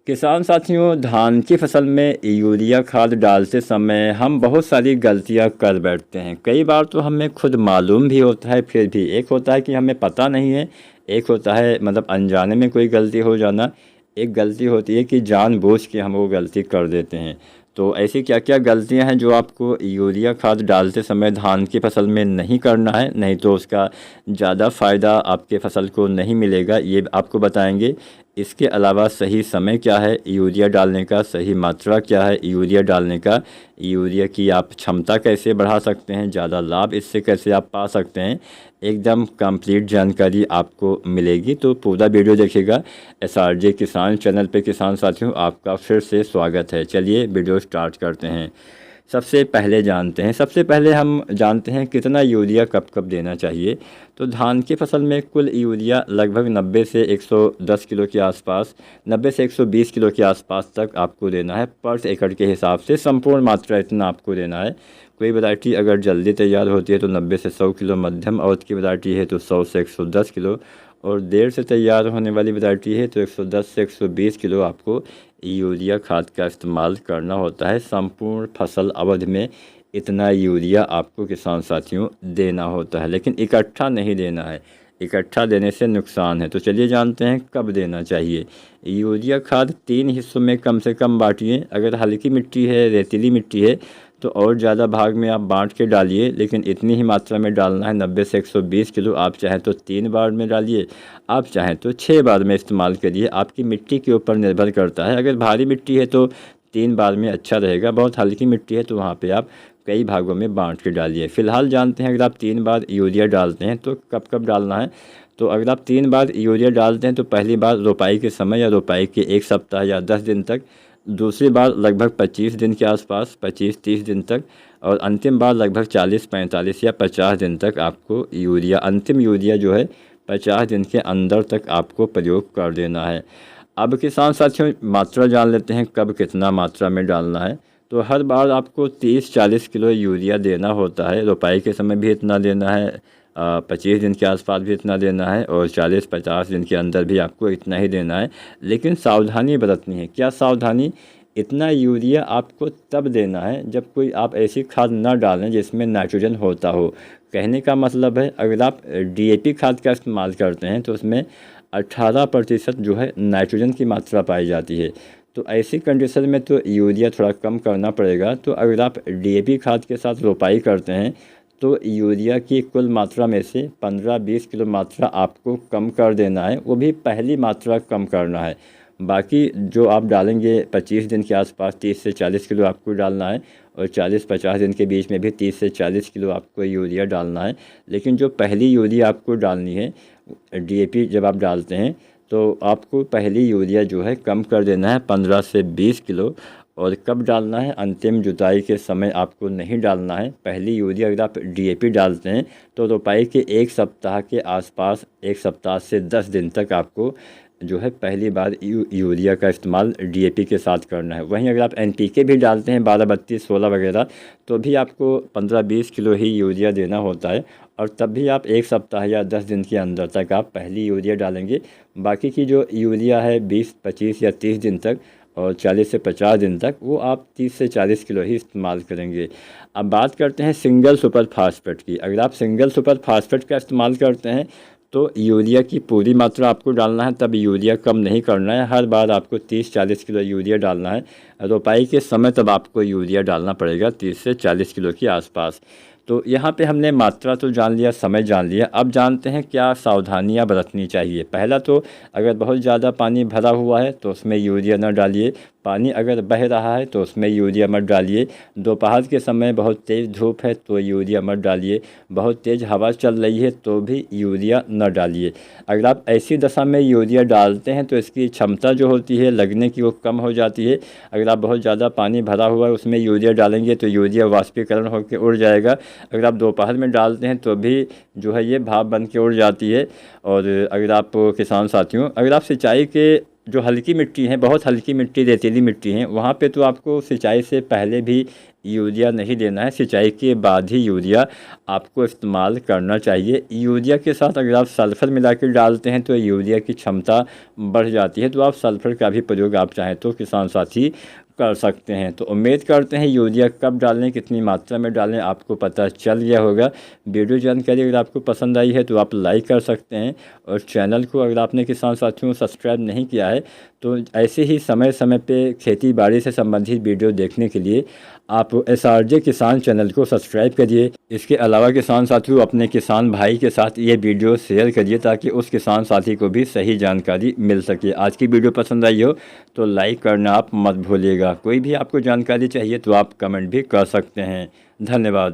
किसान साथियों, धान की फसल में यूरिया खाद डालते समय हम बहुत सारी गलतियां कर बैठते हैं। कई बार तो हमें खुद मालूम भी होता है, फिर भी एक होता है कि हमें पता नहीं है, एक होता है मतलब अनजाने में कोई गलती हो जाना, एक गलती होती है कि जानबूझ के हम वो गलती कर देते हैं। तो ऐसी क्या क्या गलतियां हैं जो आपको यूरिया खाद डालते समय धान की फसल में नहीं करना है, नहीं तो उसका ज़्यादा फ़ायदा आपके फसल को नहीं मिलेगा, ये आपको बताएंगे। इसके अलावा सही समय क्या है यूरिया डालने का, सही मात्रा क्या है यूरिया डालने का, यूरिया की आप क्षमता कैसे बढ़ा सकते हैं, ज़्यादा लाभ इससे कैसे आप पा सकते हैं, एकदम कंप्लीट जानकारी आपको मिलेगी। तो पूरा वीडियो देखिएगा। एसआरजे किसान चैनल पे किसान साथियों, आपका फिर से स्वागत है। चलिए वीडियो स्टार्ट करते हैं। सबसे पहले हम जानते हैं कितना यूरिया कब कब देना चाहिए। तो धान की फसल में कुल यूरिया लगभग 90 से 110 किलो के आसपास, 90 से 120 किलो के आसपास तक आपको देना है पर एकड़ के हिसाब से। संपूर्ण मात्रा इतना आपको देना है। कोई वैरायटी अगर जल्दी तैयार होती है तो 90 से 100 किलो, मध्यम अवधि की वैरायटी है तो 100 से 110 किलो, और देर से तैयार होने वाली वैरायटी है तो 110 से 120 किलो आपको यूरिया खाद का इस्तेमाल करना होता है। संपूर्ण फसल अवधि में इतना यूरिया आपको किसान साथियों देना होता है, लेकिन इकट्ठा नहीं देना है, इकट्ठा देने से नुकसान है। तो चलिए जानते हैं कब देना चाहिए। यूरिया खाद 3 हिस्सों में कम से कम बांटिए। अगर हल्की मिट्टी है, रेतीली मिट्टी है तो और ज़्यादा भाग में आप बांट के डालिए, लेकिन इतनी ही मात्रा में डालना है, 90 से 120 किलो। आप चाहें तो 3 बार में डालिए, आप चाहें तो 6 बार में इस्तेमाल करिए, आपकी मिट्टी के ऊपर निर्भर करता है। अगर भारी मिट्टी है तो 3 बार में अच्छा रहेगा, बहुत हल्की मिट्टी है तो वहाँ पे आप कई भागों में बांट के डालिए। फ़िलहाल जानते हैं अगर आप 3 बार यूरिया डालते हैं तो कब कब डालना है। तो अगर आप 3 बार यूरिया डालते हैं तो पहली बार रोपाई के समय या रोपाई के 1 सप्ताह या 10 दिन तक, दूसरी बार लगभग 25 दिन के आसपास, 25-30 दिन तक, और अंतिम बार लगभग 40-45 या 50 दिन तक आपको यूरिया, अंतिम यूरिया जो है 50 दिन के अंदर तक आपको प्रयोग कर देना है। अब किसान साथियों मात्रा जान लेते हैं कब कितना मात्रा में डालना है। तो हर बार आपको 30-40 किलो यूरिया देना होता है। रोपाई के समय भी इतना देना है, 25 दिन के आसपास भी इतना देना है, और 40-50 दिन के अंदर भी आपको इतना ही देना है। लेकिन सावधानी बरतनी है। क्या सावधानी? इतना यूरिया आपको तब देना है जब कोई आप ऐसी खाद ना डालें जिसमें नाइट्रोजन होता हो। कहने का मतलब है अगर आप डीएपी खाद का इस्तेमाल करते हैं तो उसमें 18% जो है नाइट्रोजन की मात्रा पाई जाती है। तो ऐसी कंडीशन में तो यूरिया थोड़ा कम करना पड़ेगा। तो अगर आप डीएपी खाद के साथ रोपाई करते हैं तो यूरिया की कुल मात्रा में से 15-20 किलो मात्रा आपको कम कर देना है, वो भी पहली मात्रा कम करना है। बाकी जो आप डालेंगे 25 दिन के आसपास 30 से 40 किलो आपको डालना है, और 40-50 दिन के बीच में भी 30 से 40 किलो आपको यूरिया डालना है। लेकिन जो पहली यूरिया आपको डालनी है, डीएपी जब आप डालते हैं तो आपको पहली यूरिया जो है कम कर देना है 15 से 20 किलो। और कब डालना है? अंतिम जुताई के समय आपको नहीं डालना है पहली यूरिया। अगर आप डीएपी डालते हैं तो रोपाई के 1 सप्ताह के आसपास, 1 सप्ताह से 10 दिन तक आपको जो है पहली बार यूरिया का इस्तेमाल डीएपी के साथ करना है। वहीं अगर आप एनपीके भी डालते हैं 12-32-16 वगैरह, तो भी आपको 15-20 किलो ही यूरिया देना होता है, और तब भी आप 1 सप्ताह या 10 दिन के अंदर तक आप पहली यूरिया डालेंगे। बाकी की जो यूरिया है 20-25 या 30 दिन तक और 40 से 50 दिन तक, वो आप 30 से 40 किलो ही इस्तेमाल करेंगे। अब बात करते हैं सिंगल सुपर फास्फेट की। अगर आप सिंगल सुपर फास्फेट का इस्तेमाल करते हैं तो यूरिया की पूरी मात्रा आपको डालना है, तब यूरिया कम नहीं करना है। हर बार आपको 30-40 किलो यूरिया डालना है। रोपाई के समय तब आपको यूरिया डालना पड़ेगा 30 से 40 किलो के आसपास। तो यहाँ पे हमने मात्रा तो जान लिया, समय जान लिया। अब जानते हैं क्या सावधानियाँ बरतनी चाहिए। पहला तो अगर बहुत ज़्यादा पानी भरा हुआ है तो उसमें यूरिया न डालिए। पानी अगर बह रहा है तो उसमें यूरिया मत डालिए। दोपहर के समय बहुत तेज़ धूप है तो यूरिया मत डालिए। बहुत तेज़ हवा चल रही है तो भी यूरिया न डालिए। अगर आप ऐसी दशा में यूरिया डालते हैं तो इसकी क्षमता जो होती है लगने की वो कम हो जाती है। अगर आप बहुत ज़्यादा पानी भरा हुआ है उसमें यूरिया डालेंगे तो यूरिया वाष्पीकरण होकर उड़ जाएगा। अगर आप दोपहर में डालते हैं तो भी जो है ये भाप बन के उड़ जाती है। और अगर आप किसान साथियों, अगर आप सिंचाई के जो हल्की मिट्टी है, बहुत हल्की मिट्टी, रेतीली मिट्टी है, वहाँ पे तो आपको सिंचाई से पहले भी यूरिया नहीं देना है, सिंचाई के बाद ही यूरिया आपको इस्तेमाल करना चाहिए। यूरिया के साथ अगर आप सल्फ़र मिला कर डालते हैं तो यूरिया की क्षमता बढ़ जाती है, तो आप सल्फ़र का भी प्रयोग आप चाहें तो किसान साथी कर सकते हैं। तो उम्मीद करते हैं यूरिया कब डालें, कितनी मात्रा में डालें, आपको पता चल गया होगा। वीडियो जानकारी अगर आपको पसंद आई है तो आप लाइक कर सकते हैं, और चैनल को अगर आपने किसान साथियों सब्सक्राइब नहीं किया है तो ऐसे ही समय समय पे खेती बाड़ी से संबंधित वीडियो देखने के लिए आप SRJ किसान चैनल को सब्सक्राइब करिए। इसके अलावा किसान साथियों अपने किसान भाई के साथ ये वीडियो शेयर करिए ताकि उस किसान साथी को भी सही जानकारी मिल सके। आज की वीडियो पसंद आई हो तो लाइक करना आप मत भूलिएगा। कोई भी आपको जानकारी चाहिए तो आप कमेंट भी कर सकते हैं। धन्यवाद।